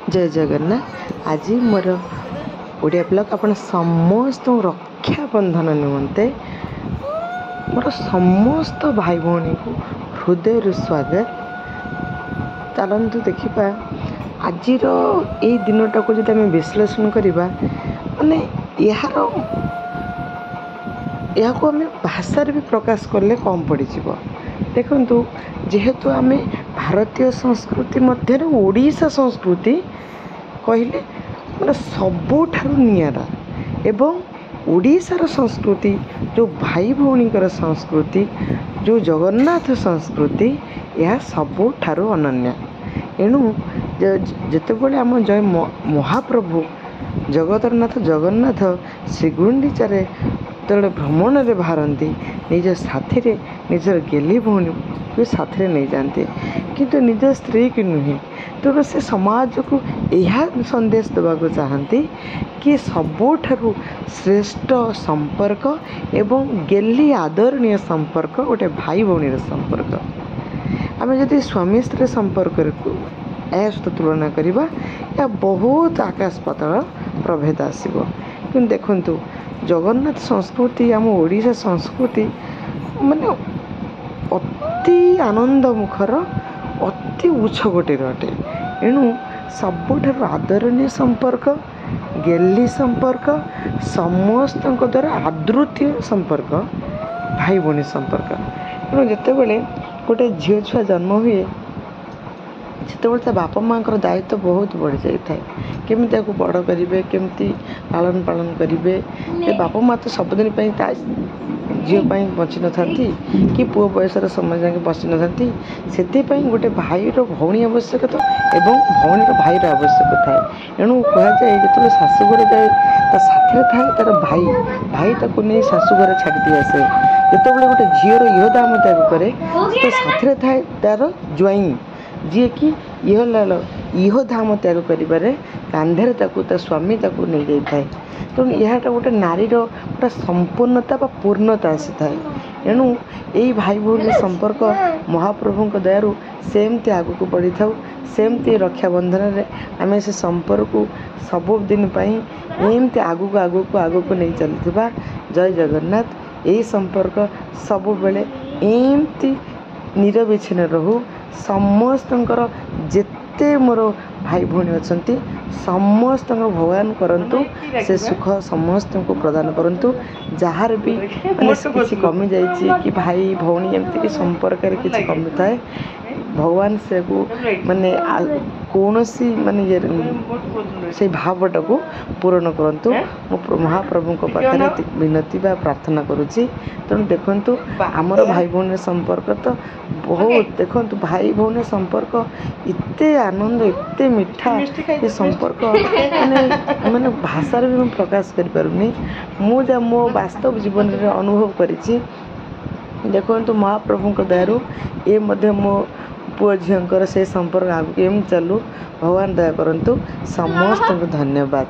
जय जगन्नाथ। आज मोर ओडिया ब्लॉग आपण समस्त रक्षा बंधन निमंते मोर समस्त भाई भौणी को हृदय स्वागत। चलतु देखा आज ये दिनटा को जब आम विश्लेषण करवा माने यार आम भाषार भी प्रकाश कले कम पड़ज। देखु जेहेतु आम भारतीय संस्कृति मध्य ओडिशा संस्कृति कहले मतलब सबुठारु नियारा एवं ओडिशार संस्कृति जो भाई भौणीकर संस्कृति जो जगन्नाथ संस्कृति यह सबुठारु अनन्य। एणु जितेबाला आम जय महाप्रभु जगतरनाथ जगन्नाथ श्रीगुंडीचारे जो भ्रमण में बाहरती निज साथी रे निजर गेली भौणी भी साथी नहीं जाते किंतु निज स्त्री की नुहे। तेणु से समाज को यह संदेश देवाक चाहती कि सबुठारु श्रेष्ठ संपर्क एवं गेली आदरणीय संपर्क गोटे भाई भौणी संपर्क। आम जदि स्वामी स्त्री संपर्क या सहित तुलना करवा या बहुत आकाश पाताल प्रभेद आसब। कि देखु जगन्नाथ संस्कृति आम ओडिशा संस्कृति माने अति आनंद मुखर अति उच्च गोटे अटे। एणु सबुठारु आदरणीय संपर्क गेली संपर्क समस्त द्वारा आदृत्य संपर्क भाई भौणी संपर्क। एणु जितेबाला गोटे झील छुआ जन्म हुए जितेबाला बापा माँ दायित्व बहुत बढ़ी जाए केमी बड़ करेंगे केमती पालन पालन करेंगे। बापा माँ तो सबुदिन झील बची न था कि पुओ बयसर समय जाके बची न था से गोटे भाईर भौणी आवश्यकता एवं भौणीर भाईर आवश्यक थाए। एणु कहुए जो शाशुघर जाए साथी थाए तार भाई भाई ताको नहीं शाशुघर छाड़ी आसे। जितेबाला गोटे झीर इह दाम त्याग कै तो साथी थाए तार ज्वाई जी कि इह धाम त्याग कर कांधे ता स्वामी ताको नहीं जाए। तेणु यह गोटे नारीर गोटे संपूर्णता व पूर्णता आसी थाए। एणु यही भाई भौणी संपर्क महाप्रभु दयारु सेमती आग को बढ़ी था सेमती रक्षाबंधन में आम से संपर्क को सबुदिन एमती आग को नहीं चलता। जय जगन्नाथ। यही संपर्क सबु बेले एमती निरविच्छिन्न रहू। समस्तंकर जेते मोर भाई भौणी अच्छा समस्त भगवान करंतु से सुख समस्त को प्रदान करंतु। जार भी किसी कमी जाइए कि भाई भौणी एमती कि संपर्क किसी कमी थाए भगवान से को माने कौन सी माने से भावटा को पूरण करंतु। मो महाप्रभु को पाखे विनती बा प्रार्थना करुच्ची। तेणु देखु आमर भाई भौणी संपर्क तो बहुत देखु भाई भौणी संपर्क इत्ते आनंद इत्ते मीठा ये संपर्क माने भाषार भी प्रकाश कर पारुनी। मुझे मो वास्तव जीवन में अनुभव करिछि। देखु महाप्रभु दयारु ये मध्य मो पुओ झीर से संपर्क आगे चलू। भगवान दया करंतु। समस्त धन्यवाद।